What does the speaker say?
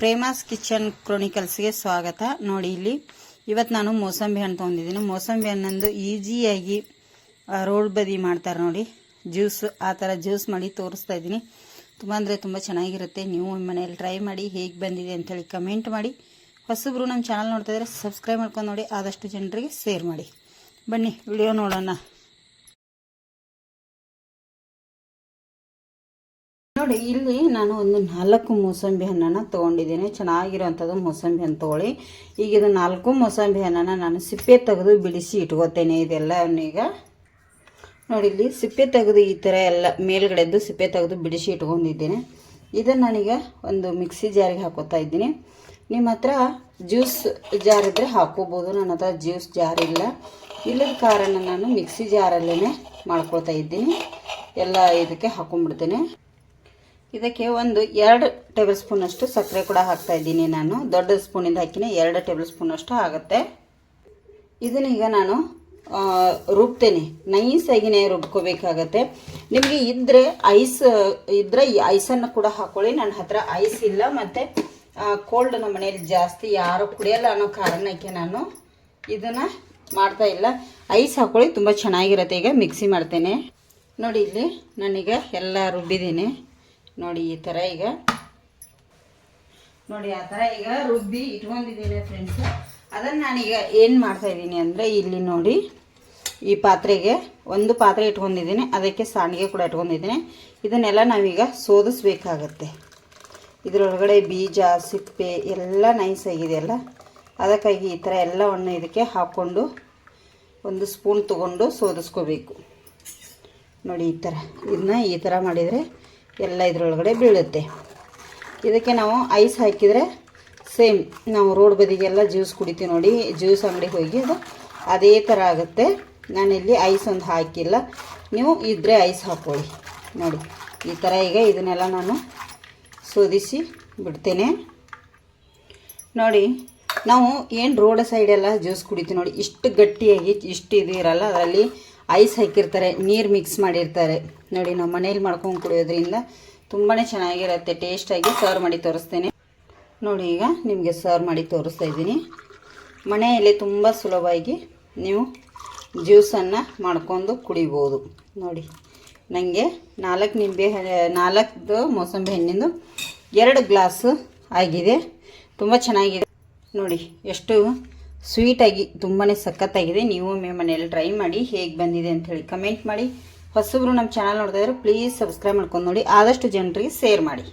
ಪ್ರೇಮಾಸ್ kitchen ಕ್ರೋನಿಕಲ್ಸ್ಗೆ ಸ್ವಾಗತ. ನೋಡಿ ಇಲ್ಲಿ ಇವತ್ತು ನಾನು ಮೋಸಂಬಿ ಹಣ್ಣು ತೊಗೊಂಡಿದ್ದೀನಿ. ಮೋಸಂಬಿ ಹಣ್ಣಂದು ಈಸಿಯಾಗಿ ರೋಡ್ ಬದಿ ಮಾಡ್ತಾರೆ ನೋಡಿ, ಜ್ಯೂಸ್. ಆ ಥರ ಜ್ಯೂಸ್ ಮಾಡಿ ತೋರಿಸ್ತಾ ಇದ್ದೀನಿ. ತುಂಬ ಅಂದರೆ ತುಂಬ ಚೆನ್ನಾಗಿರುತ್ತೆ. ನೀವು ಮನೆಯಲ್ಲಿ ಟ್ರೈ ಮಾಡಿ ಹೇಗೆ ಬಂದಿದೆ ಅಂಥೇಳಿ ಕಮೆಂಟ್ ಮಾಡಿ. ಹೊಸಬ್ರು ನಮ್ಮ ಚಾನಲ್ ನೋಡ್ತಾ ಇದ್ದರೆ ಸಬ್ಸ್ಕ್ರೈಬ್ ಮಾಡ್ಕೊಂಡು ನೋಡಿ, ಆದಷ್ಟು ಜನರಿಗೆ ಶೇರ್ ಮಾಡಿ. ಬನ್ನಿ ವಿಡಿಯೋ ನೋಡೋಣ. ನೋಡಿ ಇಲ್ಲಿ ನಾನು ಒಂದು 4 ಮೋಸಂಬಿ ಹಣ್ಣನ್ನು ತೊಗೊಂಡಿದ್ದೀನಿ. ಚೆನ್ನಾಗಿರೋವಂಥದ್ದು ಮೋಸಂಬಿ ಹಣ್ಣು ತೊಗೊಳ್ಳಿ. ಈಗ ಇದು 4 ಮೋಸಂಬಿ ಹಣ್ಣನ್ನು ನಾನು ಸಿಪ್ಪೆ ತೆಗೆದು ಬಿಡಿಸಿ ಇಟ್ಕೋತೇನೆ. ಇದೆಲ್ಲ ಈಗ ನೋಡಿ ಇಲ್ಲಿ ಸಿಪ್ಪೆ ತೆಗೆದು ಈ ಥರ ಎಲ್ಲ ಮೇಲ್ಗಡೆದ್ದು ಸಿಪ್ಪೆ ತೆಗೆದು ಬಿಡಿಸಿ ಇಟ್ಕೊಂಡಿದ್ದೇನೆ. ಇದನ್ನು ನಾನೀಗ ಒಂದು ಮಿಕ್ಸಿ ಜಾರಿಗೆ ಹಾಕೋತಾ ಇದ್ದೀನಿ. ನಿಮ್ಮ ಹತ್ರ ಜ್ಯೂಸ್ ಜಾರ್ ಇದ್ದರೆ ಹಾಕೋಬೋದು. ನನ್ನ ಹತ್ರ ಜ್ಯೂಸ್ ಜಾರ್ ಇಲ್ಲದ ಕಾರಣ ನಾನು ಮಿಕ್ಸಿ ಜಾರಲ್ಲೇ ಮಾಡ್ಕೊಳ್ತಾ ಇದ್ದೀನಿ. ಎಲ್ಲ ಇದಕ್ಕೆ ಹಾಕೊಂಡ್ಬಿಡ್ತೇನೆ. ಇದಕ್ಕೆ ಒಂದು 2 ಟೇಬಲ್ ಸ್ಪೂನಷ್ಟು ಸಕ್ಕರೆ ಕೂಡ ಹಾಕ್ತಾ ಇದ್ದೀನಿ. ನಾನು ದೊಡ್ಡ ಸ್ಪೂನಿಂದ ಹಾಕಿನೇ 2 ಟೇಬಲ್ ಸ್ಪೂನಷ್ಟು ಆಗುತ್ತೆ. ಇದನ್ನೀಗ ನಾನು ರುಬ್ತೇನೆ. ನೈಸಾಗಿನೇ ರುಬ್ಕೋಬೇಕಾಗತ್ತೆ. ನಿಮಗೆ ಇದ್ದರೆ ಐಸನ್ನು ಕೂಡ ಹಾಕೊಳ್ಳಿ. ನನ್ನ ಹತ್ರ ಐಸ್ ಇಲ್ಲ, ಮತ್ತು ಕೋಲ್ಡ್ ನಮ್ಮ ಮನೆಯಲ್ಲಿ ಜಾಸ್ತಿ ಯಾರು ಕುಡಿಯಲ್ಲ ಅನ್ನೋ ಕಾರಣಕ್ಕೆ ನಾನು ಇದನ್ನು ಮಾಡ್ತಾ ಇಲ್ಲ. ಐಸ್ ಹಾಕೊಳ್ಳಿ, ತುಂಬ ಚೆನ್ನಾಗಿರುತ್ತೆ. ಈಗ ಮಿಕ್ಸಿ ಮಾಡ್ತೇನೆ. ನೋಡಿ ಇಲ್ಲಿ ನಾನೀಗ ಎಲ್ಲ ರುಬ್ಬಿದ್ದೀನಿ. ನೋಡಿ ಈ ಥರ ಈಗ ನೋಡಿ ಆ ಥರ ಈಗ ರುಬ್ಬಿ ಇಟ್ಕೊಂಡಿದ್ದೀನಿ ಫ್ರೆಂಡ್ಸ್. ಅದನ್ನು ನಾನೀಗ ಏನು ಮಾಡ್ತಾಯಿದ್ದೀನಿ ಅಂದರೆ, ಇಲ್ಲಿ ನೋಡಿ ಈ ಪಾತ್ರೆಗೆ ಒಂದು ಪಾತ್ರೆ ಇಟ್ಕೊಂಡಿದ್ದೀನಿ, ಅದಕ್ಕೆ ಸಾಣಿಗೆ ಕೂಡ ಇಟ್ಕೊಂಡಿದ್ದೀನಿ. ಇದನ್ನೆಲ್ಲ ನಾವೀಗ ಸೋದಿಸ್ಬೇಕಾಗತ್ತೆ. ಇದರೊಳಗಡೆ ಬೀಜ ಸಿಪ್ಪೆ ಎಲ್ಲ ನೈಸ್ ಆಗಿದೆಯಲ್ಲ, ಅದಕ್ಕಾಗಿ ಈ ಥರ ಎಲ್ಲವನ್ನು ಇದಕ್ಕೆ ಹಾಕ್ಕೊಂಡು ಒಂದು ಸ್ಪೂನ್ ತೊಗೊಂಡು ಸೋದಿಸ್ಕೋಬೇಕು. ನೋಡಿ ಈ ಥರ ಇದನ್ನ ಈ ಥರ ಮಾಡಿದರೆ ಎಲ್ಲ ಇದರೊಳಗಡೆ ಬೀಳುತ್ತೆ. ಇದಕ್ಕೆ ನಾವು ಐಸ್ ಹಾಕಿದರೆ ಸೇಮ್ ನಾವು ರೋಡ್ ಬದಿಗೆಲ್ಲ ಜ್ಯೂಸ್ ಕುಡಿತೀವಿ ನೋಡಿ, ಜ್ಯೂಸ್ ಅಂಗಡಿಗೆ ಹೋಗಿ ಅದು ಅದೇ ಥರ ಆಗುತ್ತೆ. ನಾನಿಲ್ಲಿ ಐಸ್ ಒಂದು ಹಾಕಿಲ್ಲ, ನೀವು ಇದ್ದರೆ ಐಸ್ ಹಾಕ್ಕೊಳ್ಳಿ. ನೋಡಿ ಈ ಥರ ಈಗ ಇದನ್ನೆಲ್ಲ ನಾನು ಸೋದಿಸಿ ಬಿಡ್ತೇನೆ. ನೋಡಿ ನಾವು ಏನು ರೋಡ್ ಸೈಡೆಲ್ಲ ಜ್ಯೂಸ್ ಕುಡಿತೀವಿ ನೋಡಿ, ಇಷ್ಟು ಗಟ್ಟಿಯಾಗಿ ಇಷ್ಟು ಇದು ಇರಲ್ಲ, ಅದರಲ್ಲಿ ಐಸ್ ಹಾಕಿರ್ತಾರೆ, ನೀರು ಮಿಕ್ಸ್ ಮಾಡಿರ್ತಾರೆ. ನೋಡಿ ನಾವು ಮನೇಲಿ ಮಾಡ್ಕೊಂಡು ಕುಡಿಯೋದ್ರಿಂದ ತುಂಬಾ ಚೆನ್ನಾಗಿರುತ್ತೆ. ಟೇಸ್ಟಾಗಿ ಸರ್ವ್ ಮಾಡಿ ತೋರಿಸ್ತೇನೆ. ನೋಡಿ ಈಗ ನಿಮಗೆ ಸರ್ವ್ ಮಾಡಿ ತೋರಿಸ್ತಾ ಇದ್ದೀನಿ. ಮನೆಯಲ್ಲಿ ತುಂಬ ಸುಲಭವಾಗಿ ನೀವು ಜ್ಯೂಸನ್ನು ಮಾಡ್ಕೊಂಡು ಕುಡಿಬೋದು. ನೋಡಿ ನನಗೆ 4 ಮೋಸಂಬಿ ಹಣ್ಣಿಂದು 2 ಗ್ಲಾಸು ಆಗಿದೆ. ತುಂಬ ಚೆನ್ನಾಗಿದೆ ನೋಡಿ, ಎಷ್ಟು ಸ್ವೀಟಾಗಿ ತುಂಬಾ ಸಖತ್ತಾಗಿದೆ. ನೀವು ಮನೆಯಲ್ಲಿ ಟ್ರೈ ಮಾಡಿ ಹೇಗೆ ಬಂದಿದೆ ಅಂಥೇಳಿ ಕಮೆಂಟ್ ಮಾಡಿ. ಹೊಸಬ್ರು ನಮ್ಮ ಚಾನಲ್ ನೋಡ್ತಾ ಇದ್ದರೆ ಪ್ಲೀಸ್ ಸಬ್ಸ್ಕ್ರೈಬ್ ಮಾಡ್ಕೊಂಡು ನೋಡಿ, ಆದಷ್ಟು ಜನರಿಗೆ ಶೇರ್ ಮಾಡಿ.